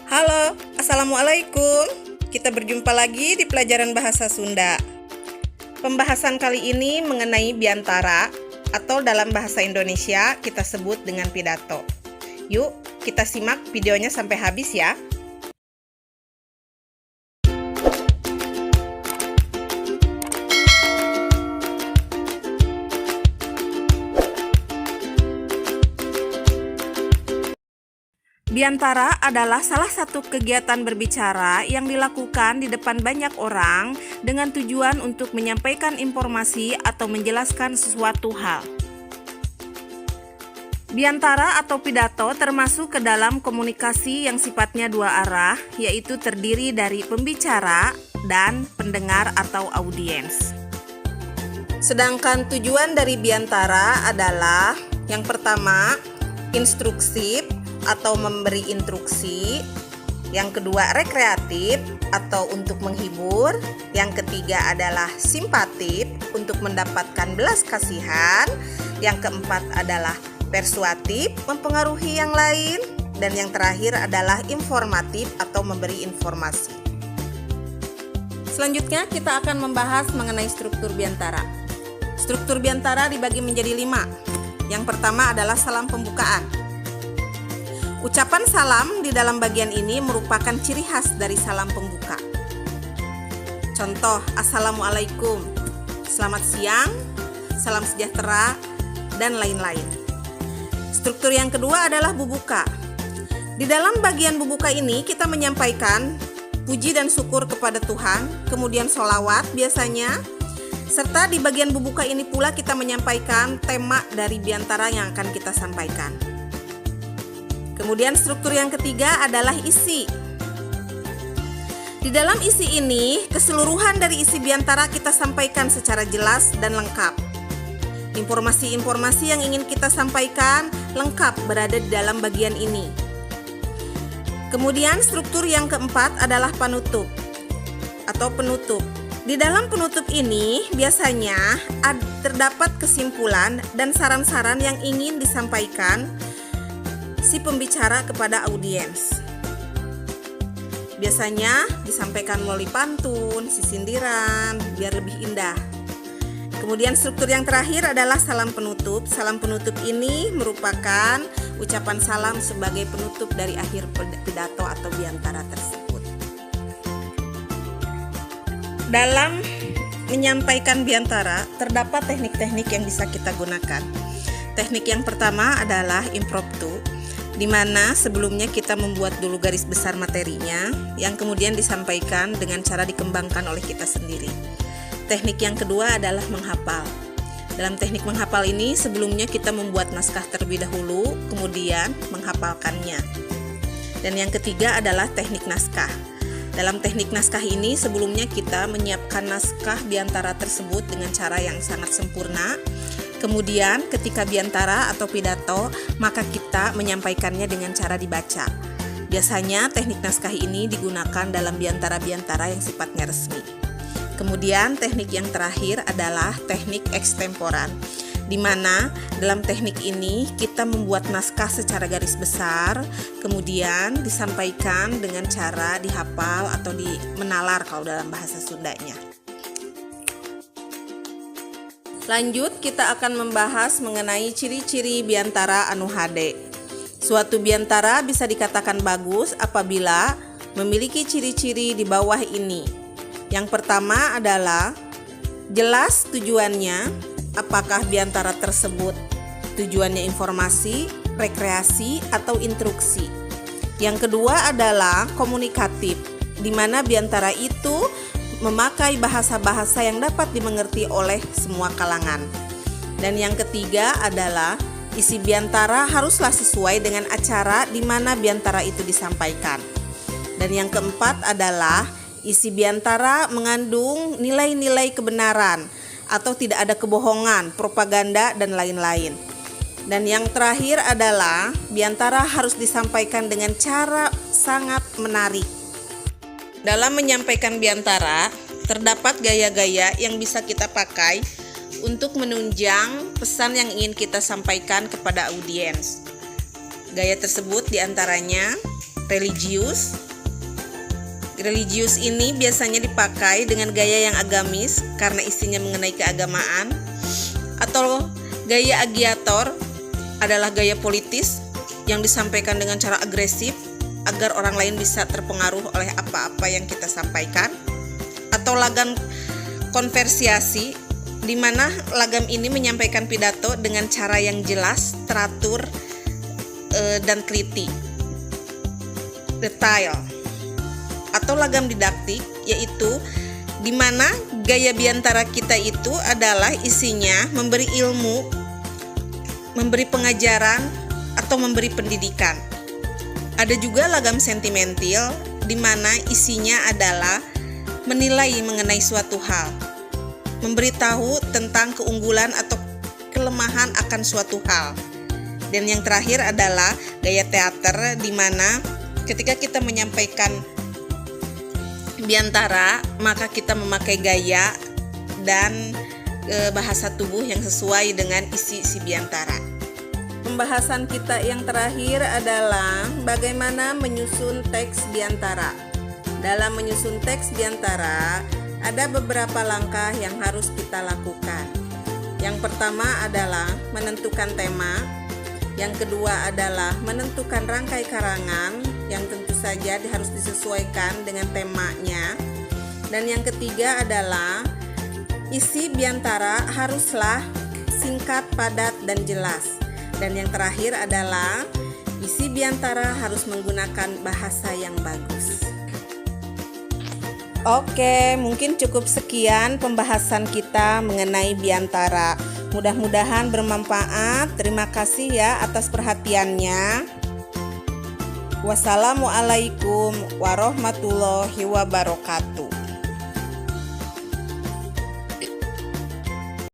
Halo, Assalamualaikum. Kita berjumpa lagi di pelajaran bahasa Sunda. Pembahasan kali ini mengenai biantara atau dalam bahasa Indonesia kita sebut dengan pidato. Yuk, kita simak videonya sampai habis ya. Biantara adalah salah satu kegiatan berbicara yang dilakukan di depan banyak orang dengan tujuan untuk menyampaikan informasi atau menjelaskan sesuatu hal. Biantara atau pidato termasuk ke dalam komunikasi yang sifatnya dua arah, yaitu terdiri dari pembicara dan pendengar atau audiens. Sedangkan tujuan dari biantara adalah yang pertama, instruksif atau memberi instruksi, yang kedua rekreatif atau untuk menghibur, yang ketiga adalah simpatif untuk mendapatkan belas kasihan, yang keempat adalah persuatif mempengaruhi yang lain, dan yang terakhir adalah informatif atau memberi informasi. Selanjutnya kita akan membahas mengenai struktur biantara. Struktur biantara dibagi menjadi 5. Yang pertama adalah salam pembukaan. Ucapan salam di dalam bagian ini merupakan ciri khas dari salam pembuka. Contoh, Assalamualaikum, selamat siang, salam sejahtera, dan lain-lain. Struktur yang kedua adalah bubuka. Di dalam bagian bubuka ini kita menyampaikan puji dan syukur kepada Tuhan, kemudian sholawat biasanya, serta di bagian bubuka ini pula kita menyampaikan tema dari biantara yang akan kita sampaikan. Kemudian struktur yang ketiga adalah isi. Di dalam isi ini, keseluruhan dari isi biantara kita sampaikan secara jelas dan lengkap. Informasi-informasi yang ingin kita sampaikan lengkap berada di dalam bagian ini. Kemudian struktur yang keempat adalah panutup atau penutup. Di dalam penutup ini biasanya terdapat kesimpulan dan saran-saran yang ingin disampaikan si pembicara kepada audiens. Biasanya disampaikan melalui pantun, sindiran, biar lebih indah. Kemudian struktur yang terakhir adalah salam penutup. Salam penutup ini merupakan ucapan salam sebagai penutup dari akhir pidato atau biantara tersebut. Dalam menyampaikan biantara, terdapat teknik-teknik yang bisa kita gunakan. Teknik yang pertama adalah impromptu, di mana sebelumnya kita membuat dulu garis besar materinya yang kemudian disampaikan dengan cara dikembangkan oleh kita sendiri. Teknik yang kedua adalah menghafal. Dalam teknik menghafal ini sebelumnya kita membuat naskah terlebih dahulu, kemudian menghafalkannya. Dan yang ketiga adalah teknik naskah. Dalam teknik naskah ini sebelumnya kita menyiapkan naskah biantara tersebut dengan cara yang sangat sempurna. Kemudian ketika biantara atau pidato, maka kita menyampaikannya dengan cara dibaca. Biasanya teknik naskah ini digunakan dalam biantara-biantara yang sifatnya resmi. Kemudian teknik yang terakhir adalah teknik ekstemporan, di mana dalam teknik ini kita membuat naskah secara garis besar, kemudian disampaikan dengan cara dihafal atau menalar kalau dalam bahasa Sundanya. Lanjut, kita akan membahas mengenai ciri-ciri biantara anu hade. Suatu biantara bisa dikatakan bagus apabila memiliki ciri-ciri di bawah ini. Yang pertama adalah jelas tujuannya, apakah biantara tersebut tujuannya informasi, rekreasi, atau instruksi. Yang kedua adalah komunikatif, di mana biantara itu memakai bahasa-bahasa yang dapat dimengerti oleh semua kalangan. Dan yang ketiga adalah isi biantara haruslah sesuai dengan acara di mana biantara itu disampaikan. Dan yang keempat adalah isi biantara mengandung nilai-nilai kebenaran atau tidak ada kebohongan, propaganda, dan lain-lain. Dan yang terakhir adalah biantara harus disampaikan dengan cara sangat menarik. Dalam menyampaikan biantara, terdapat gaya-gaya yang bisa kita pakai untuk menunjang pesan yang ingin kita sampaikan kepada audiens. Gaya tersebut diantaranya religius. Religius ini biasanya dipakai dengan gaya yang agamis karena isinya mengenai keagamaan. Atau gaya agiator adalah gaya politis yang disampaikan dengan cara agresif agar orang lain bisa terpengaruh oleh apa-apa yang kita sampaikan. Atau lagam konversiasi, di mana lagam ini menyampaikan pidato dengan cara yang jelas, teratur, dan teliti, detail. Atau lagam didaktik, yaitu di mana gaya biantara kita itu adalah isinya memberi ilmu, memberi pengajaran, atau memberi pendidikan. Ada juga lagam sentimental, di mana isinya adalah menilai mengenai suatu hal, memberitahu tentang keunggulan atau kelemahan akan suatu hal. Dan yang terakhir adalah gaya teater, di mana ketika kita menyampaikan biantara, maka kita memakai gaya dan bahasa tubuh yang sesuai dengan isi biantara. Pembahasan kita yang terakhir adalah bagaimana menyusun teks biantara. Dalam menyusun teks biantara, ada beberapa langkah yang harus kita lakukan. Yang pertama adalah menentukan tema. Yang kedua adalah menentukan rangkai karangan yang tentu saja harus disesuaikan dengan temanya. Dan yang ketiga adalah isi biantara haruslah singkat, padat, dan jelas. Dan yang terakhir adalah isi biantara harus menggunakan bahasa yang bagus. Oke, mungkin cukup sekian pembahasan kita mengenai biantara. Mudah-mudahan bermanfaat. Terima kasih ya atas perhatiannya. Wassalamualaikum warahmatullahi wabarakatuh.